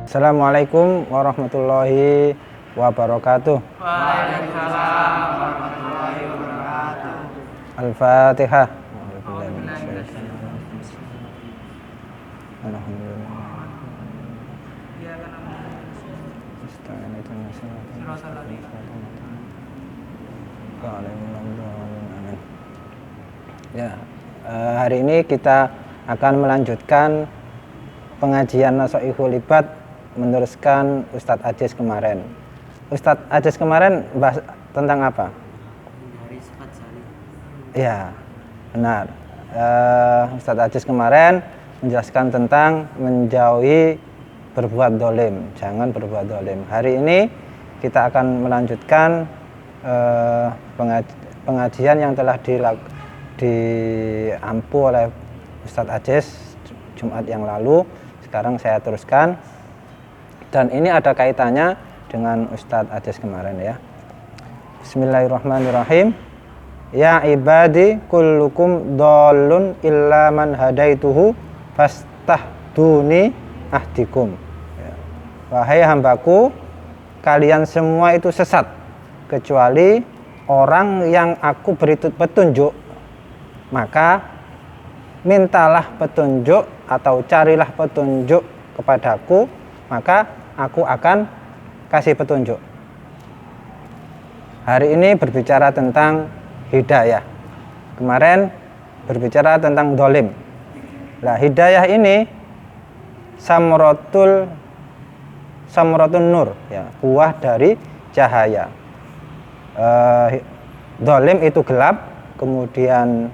Assalamualaikum warahmatullahi wabarakatuh. Waalaikumsalam warahmatullahi wabarakatuh. Al-Fatihah. Ya, hari ini kita akan melanjutkan pengajian Nasoihul Ibad meneruskan Ustadz Ajis kemarin. Ustadz Ajis kemarin bahas tentang apa? Dari sifat saling. Ya, benar. Ustadz Ajis kemarin menjelaskan tentang menjauhi berbuat dolim, jangan berbuat dolim. Hari ini kita akan melanjutkan pengajian yang telah diampu oleh Ustadz Ajis Jumat yang lalu. Sekarang saya teruskan, dan ini ada kaitannya dengan Ustadz Ajis kemarin ya. Bismillahirrahmanirrahim. Ya ibadi kullukum dhalun illa man hadaituhu fastahduni ahdikum. Ya. Wahai hambaku, kalian semua itu sesat kecuali orang yang aku beri petunjuk, maka mintalah petunjuk atau carilah petunjuk kepadaku, maka aku akan kasih petunjuk. Hari ini berbicara tentang hidayah. Kemarin berbicara tentang dolim. Nah, hidayah ini samratun nur, ya, buah dari cahaya. Dolim itu gelap, kemudian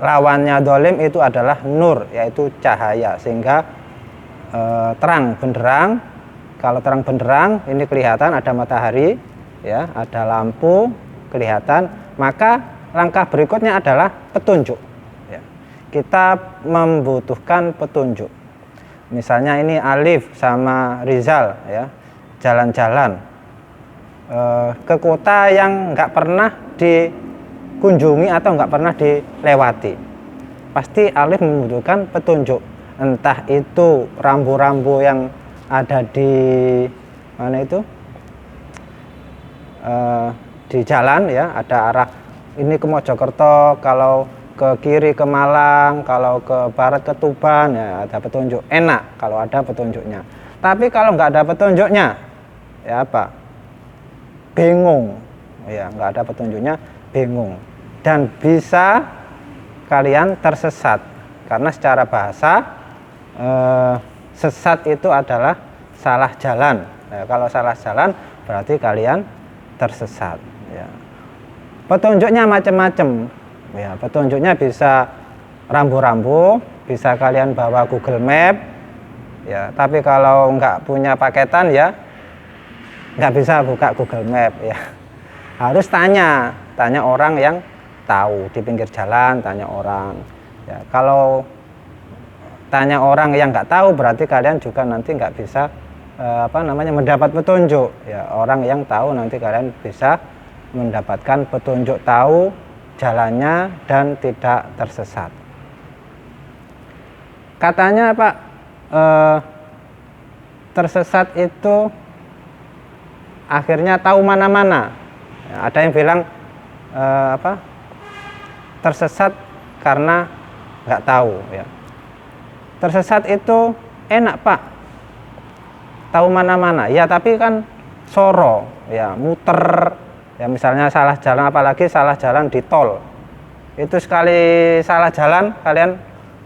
lawannya dolim itu adalah nur, yaitu cahaya, sehingga terang benderang. Kalau terang benderang ini kelihatan ada matahari, ya, ada lampu kelihatan, maka langkah berikutnya adalah petunjuk. Ya. Kita membutuhkan petunjuk. Misalnya ini Alif sama Rizal, ya, jalan-jalan ke kota yang nggak pernah dikunjungi atau nggak pernah dilewati. Pasti Alif membutuhkan petunjuk. Entah itu rambu-rambu yang ada di mana itu, di jalan, ya, ada arah ini ke Mojokerto, kalau ke kiri ke Malang, kalau ke barat ke Tuban, ya ada petunjuk. Enak kalau ada petunjuknya. Tapi kalau nggak ada petunjuknya, ya apa? Bingung, ya, nggak ada petunjuknya, bingung, dan bisa kalian tersesat, karena secara bahasa sesat itu adalah salah jalan. Nah, kalau salah jalan berarti kalian tersesat. Ya. Petunjuknya macam-macam. Ya, petunjuknya bisa rambu-rambu, bisa kalian bawa Google Map. Ya, tapi kalau nggak punya paketan, ya nggak bisa buka Google Map. Ya, harus tanya orang yang tahu di pinggir jalan, tanya orang. Ya, kalau tanya orang yang nggak tahu berarti kalian juga nanti nggak bisa mendapat petunjuk. Ya, orang yang tahu nanti kalian bisa mendapatkan petunjuk, tahu jalannya dan tidak tersesat. Katanya Pak, tersesat itu akhirnya tahu mana-mana. Ya, ada yang bilang tersesat karena nggak tahu. Ya. Tersesat itu enak Pak, tahu mana-mana. Ya tapi kan soro, ya, muter. Ya, misalnya salah jalan, apalagi salah jalan di tol. Itu sekali salah jalan kalian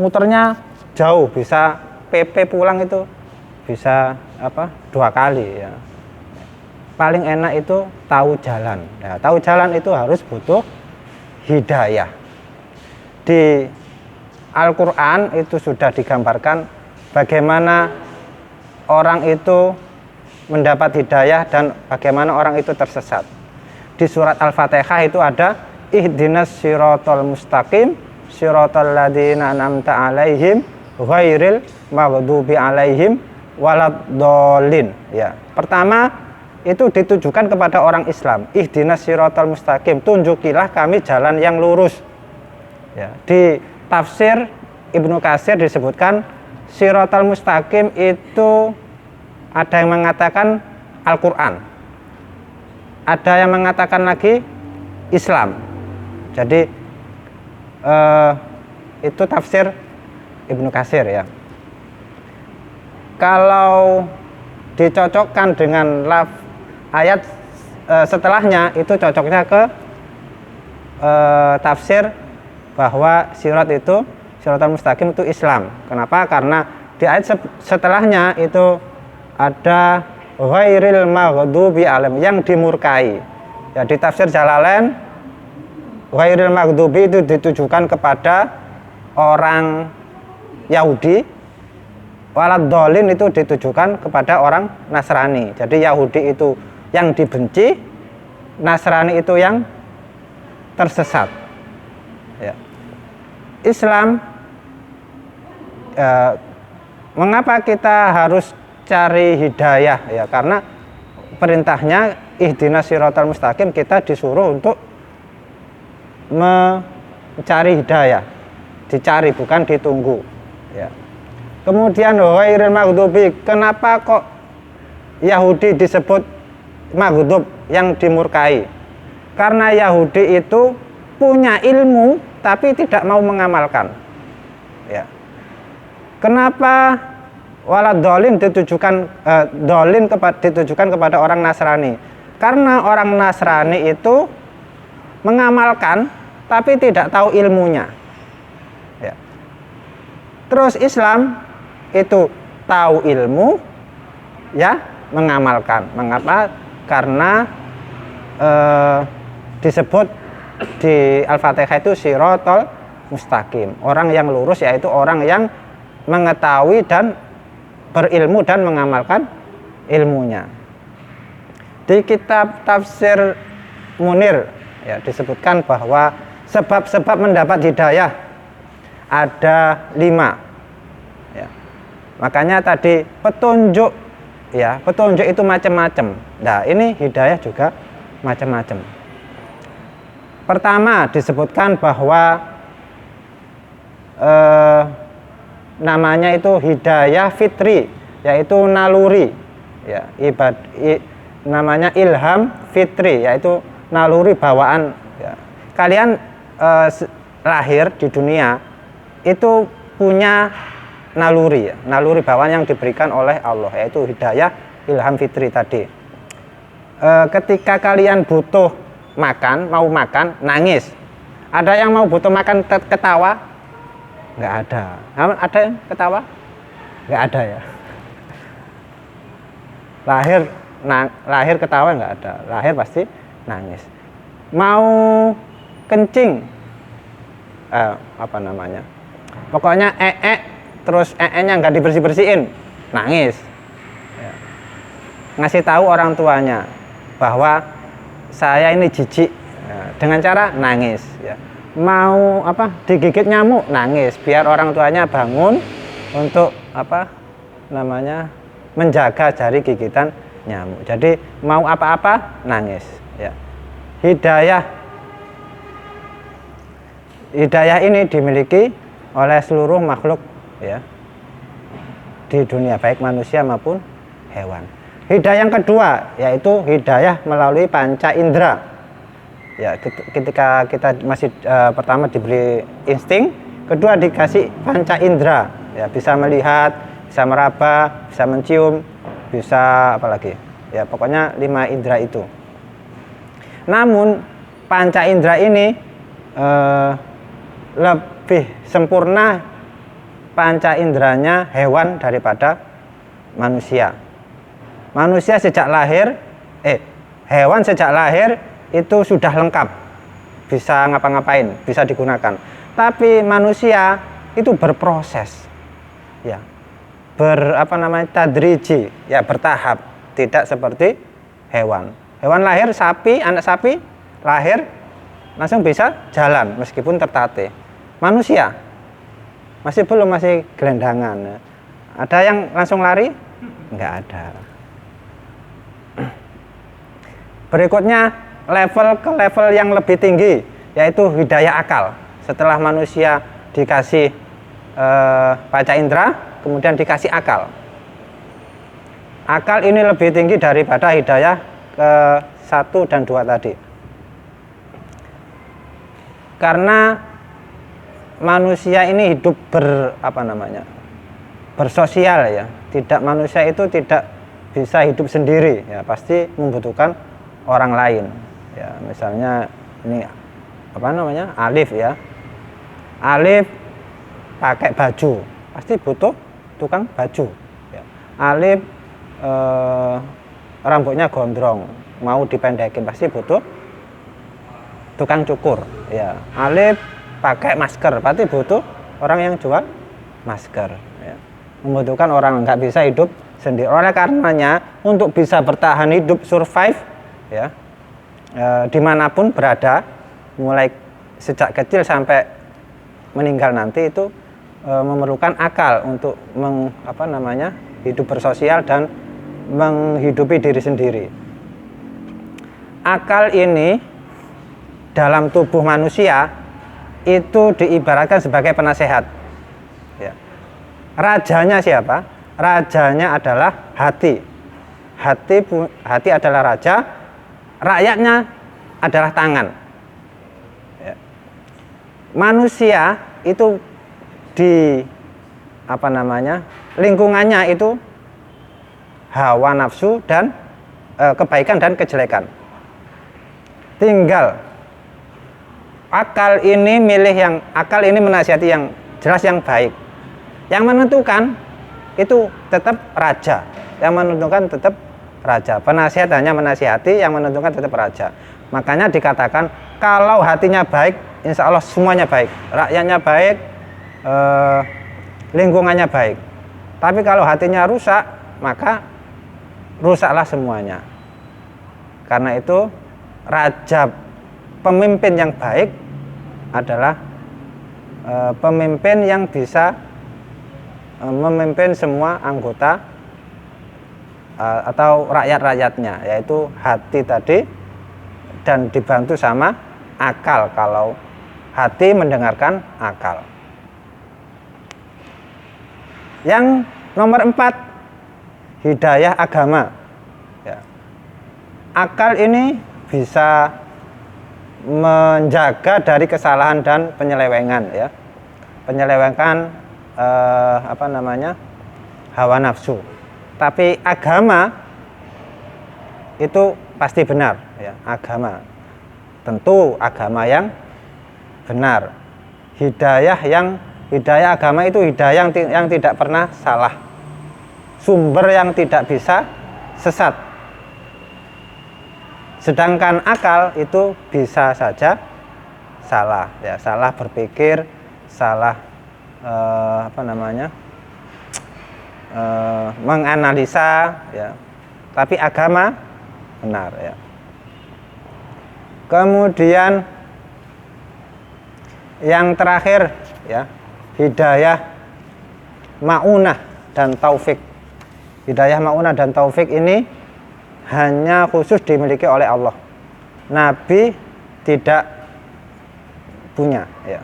muternya jauh, bisa PP pulang itu bisa 2 kali, ya. Paling enak itu tahu jalan. Ya, tahu jalan itu harus butuh hidayah. Di Al-Quran itu sudah digambarkan bagaimana orang itu mendapat hidayah dan bagaimana orang itu tersesat. Di surat Al-Fatihah itu ada ihdinas siratal mustaqim siratal ladzina an'amta alaihim ghairil maghdubi alaihim waladdallin. Ya. Pertama itu ditujukan kepada orang Islam. Ihdinas siratal mustaqim, tunjukilah kami jalan yang lurus. Ya. Di tafsir Ibnu Katsir disebutkan Shiratal Mustaqim itu ada yang mengatakan Al-Quran, ada yang mengatakan lagi Islam. Jadi itu tafsir Ibnu Katsir ya. Kalau dicocokkan dengan ayat setelahnya, itu cocoknya ke tafsir bahwa Shiratal Mustaqim itu Islam. Kenapa? Karena di ayat setelahnya itu ada ghairil maghdubi alaihim, yang dimurkai. Ya, di tafsir Jalalain, ghairil maghdubi itu ditujukan kepada orang Yahudi, waladhdallin itu ditujukan kepada orang Nasrani. Jadi Yahudi itu yang dibenci, Nasrani itu yang tersesat. Ya. Islam, mengapa kita harus cari hidayah? Ya, karena perintahnya ihdinas siratal mustaqim, kita disuruh untuk mencari hidayah, dicari bukan ditunggu. Ya. Kemudian ghairil maghdubi, kenapa kok Yahudi disebut maghdub, yang dimurkai? Karena Yahudi itu punya ilmu tapi tidak mau mengamalkan. Ya. Kenapa waladhdallin ditujukan ditujukan kepada orang Nasrani? Karena orang Nasrani itu mengamalkan tapi tidak tahu ilmunya. Ya. Terus Islam itu tahu ilmu, ya, mengamalkan. Mengapa? Karena disebut di Al-Fatihah itu Shiratal Mustaqim, orang yang lurus, yaitu orang yang mengetahui dan berilmu dan mengamalkan ilmunya. Di kitab Tafsir Munir ya, disebutkan bahwa sebab-sebab mendapat hidayah ada 5. Ya. Makanya tadi petunjuk, ya, petunjuk itu macam-macam. Nah, ini hidayah juga macam-macam. Pertama disebutkan bahwa namanya itu hidayah fitri, yaitu naluri. Ya, namanya ilham fitri, yaitu naluri bawaan. Ya. Kalian lahir di dunia itu punya naluri, ya, naluri bawaan yang diberikan oleh Allah, yaitu hidayah ilham fitri tadi. Ketika kalian butuh makan, mau makan, nangis. Ada yang mau butuh makan ketawa? Nggak ada. Ada yang ketawa? Nggak ada ya. Lahir ketawa nggak ada. Lahir pasti nangis. Mau kencing, apa namanya? Pokoknya terus nya nggak dibersih-bersihin, nangis. Ya. Ngasih tahu orang tuanya bahwa saya ini jijik, ya, dengan cara nangis. Ya. Mau digigit nyamuk, nangis, biar orang tuanya bangun untuk menjaga dari gigitan nyamuk. Jadi mau apa-apa nangis. Ya. Hidayah ini dimiliki oleh seluruh makhluk, ya, di dunia, baik manusia maupun hewan. Hidayah yang kedua yaitu hidayah melalui panca indera. Ya, ketika kita masih pertama diberi insting, kedua dikasih panca indera. Ya, bisa melihat, bisa meraba, bisa mencium, bisa apa lagi? Ya, pokoknya 5 indera itu. Namun panca indera ini lebih sempurna panca inderanya hewan daripada manusia. Manusia sejak lahir, hewan sejak lahir itu sudah lengkap, bisa ngapa-ngapain, bisa digunakan. Tapi manusia itu berproses, ya, tadriji, ya, bertahap, tidak seperti hewan. Hewan lahir, anak sapi lahir langsung bisa jalan meskipun tertatih. Manusia masih gelendangan. Ada yang langsung lari? Enggak ada. Berikutnya level yang lebih tinggi, yaitu hidayah akal. Setelah manusia dikasih panca indera, kemudian dikasih akal. Akal ini lebih tinggi daripada hidayah ke 1 dan 2 tadi. Karena manusia ini hidup bersosial ya. Tidak, manusia itu tidak bisa hidup sendiri ya, pasti membutuhkan orang lain. Ya, misalnya ini Alif ya. Alif pakai baju, pasti butuh tukang baju. Ya. Alif rambutnya gondrong, mau dipendekin, pasti butuh tukang cukur. Ya. Alif pakai masker, pasti butuh orang yang jual masker. Ya. Membutuhkan orang, nggak bisa hidup sendiri. Oleh karenanya untuk bisa bertahan hidup, survive, ya, dimanapun berada, mulai sejak kecil sampai meninggal nanti itu memerlukan akal untuk hidup bersosial dan menghidupi diri sendiri. Akal ini dalam tubuh manusia itu diibaratkan sebagai penasehat. Ya. Rajanya siapa? Rajanya adalah hati. Hati adalah raja. Rakyatnya adalah tangan. Ya. Manusia itu di lingkungannya itu hawa nafsu dan kebaikan dan kejelekan. Tinggal akal ini menasihati yang jelas, yang baik. Yang menentukan itu tetap raja. Yang menentukan tetap raja. Penasihat hanya menasihati, yang menentukan tetap raja. Makanya dikatakan kalau hatinya baik, insya Allah semuanya baik. Rakyatnya baik, lingkungannya baik. Tapi kalau hatinya rusak, maka rusaklah semuanya. Karena itu raja, pemimpin yang baik adalah pemimpin yang bisa memimpin semua anggota atau rakyat-rakyatnya, yaitu hati tadi, dan dibantu sama akal kalau hati mendengarkan akal. Yang nomor 4, hidayah agama. Ya. Akal ini bisa menjaga dari kesalahan dan penyelewengan, ya. Penyelewengan hawa nafsu. Tapi agama itu pasti benar, ya. Agama tentu agama yang benar. Hidayah agama itu hidayah yang tidak pernah salah, sumber yang tidak bisa sesat. Sedangkan akal itu bisa saja salah, ya, salah berpikir, salah menganalisa, ya. Tapi agama benar, ya. Kemudian yang terakhir, ya, hidayah ma'unah dan taufik. Hidayah ma'unah dan taufik ini hanya khusus dimiliki oleh Allah. Nabi tidak punya, ya.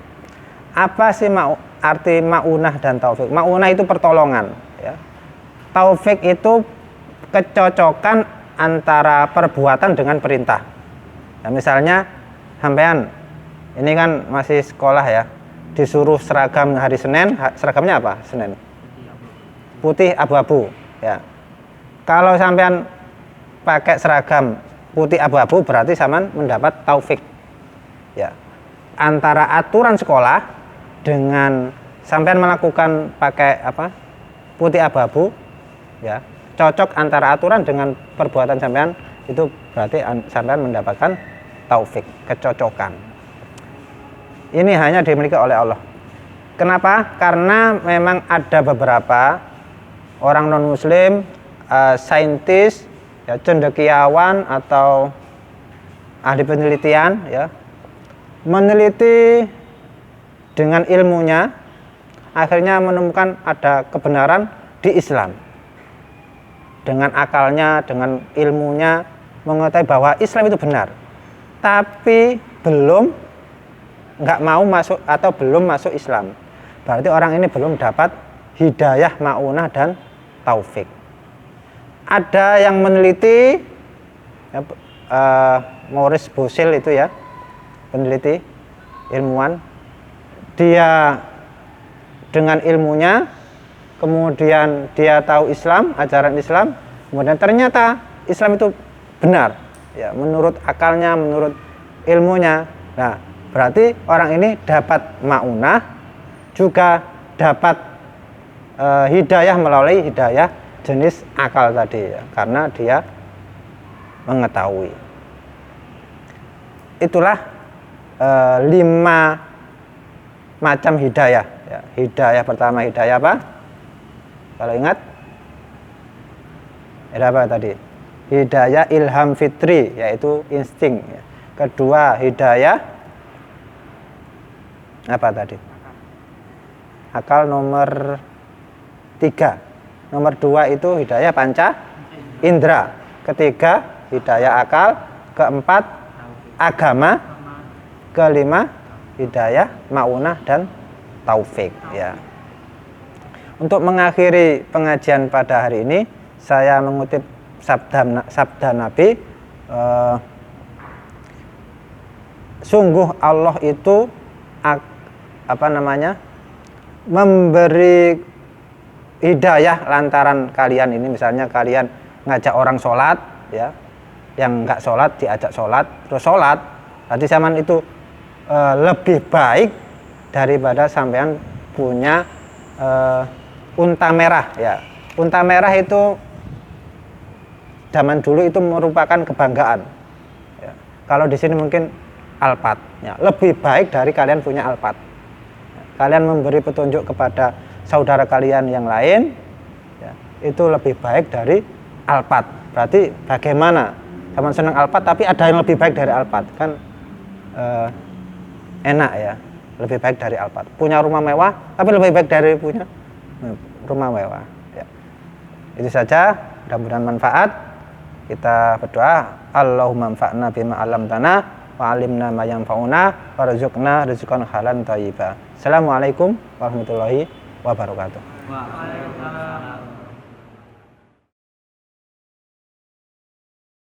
Apa sih arti ma'unah dan taufik? Ma'unah itu pertolongan, ya. Taufik itu kecocokan antara perbuatan dengan perintah. Ya, misalnya sampean ini kan masih sekolah, ya, disuruh seragam hari Senin, seragamnya apa? Senin putih abu-abu, ya. Kalau sampean pakai seragam putih abu-abu berarti sampean mendapat taufik, ya. Antara aturan sekolah dengan sampean melakukan pakai putih abu-abu, ya, cocok antara aturan dengan perbuatan sampean, itu berarti sampean mendapatkan taufik, kecocokan. Ini hanya dimiliki oleh Allah. Kenapa? Karena memang ada beberapa orang non muslim, saintis, ya, cendekiawan atau ahli penelitian, ya, meneliti dengan ilmunya, akhirnya menemukan ada kebenaran di Islam. Dengan akalnya, dengan ilmunya, mengetahui bahwa Islam itu benar, tapi nggak mau masuk atau belum masuk Islam. Berarti orang ini belum dapat hidayah, ma'unah, dan taufik. Ada yang meneliti, ya, Maurice Bucaille itu ya, peneliti, ilmuwan, dia dengan ilmunya, kemudian dia tahu Islam, ajaran Islam, kemudian ternyata Islam itu benar, ya, menurut akalnya, menurut ilmunya. Nah, berarti orang ini dapat ma'unah, juga dapat hidayah melalui hidayah jenis akal tadi, ya, karena dia mengetahui. Itulah 5 macam hidayah. Ya, hidayah pertama, hidayah apa? Kalau ingat, ada apa tadi? Hidayah ilham fitri, yaitu insting. Kedua, hidayah apa tadi? Akal nomor 3. Nomor 2 itu hidayah panca indera. Ketiga, hidayah akal. Keempat, agama. Kelima, hidayah ma'unah dan taufik, ya. Untuk mengakhiri pengajian pada hari ini, saya mengutip sabda Nabi, sungguh Allah itu memberi hidayah lantaran kalian ini, misalnya kalian ngajak orang sholat, ya, yang nggak sholat diajak sholat, terus sholat, berarti zaman itu lebih baik daripada sampean punya unta merah, ya. Unta merah itu zaman dulu itu merupakan kebanggaan, ya. Kalau di sini mungkin alpat, ya, lebih baik dari kalian punya alpat. Kalian memberi petunjuk kepada saudara kalian yang lain, ya, itu lebih baik dari alpat. Berarti bagaimana? Sama senang alpat tapi ada yang lebih baik dari alpat, kan enak, ya, lebih baik dari alpat. Punya rumah mewah tapi lebih baik dari punya rumah mewah, ya. Itu saja, mudah-mudahan manfaat. Kita berdoa, Allahumma anfa'na bima 'allamtana wa 'allimna ma yanfa'una warzuqna rizqan halalan thayyiban. Assalamualaikum warahmatullahi wabarakatuh. Waalaikumsalam.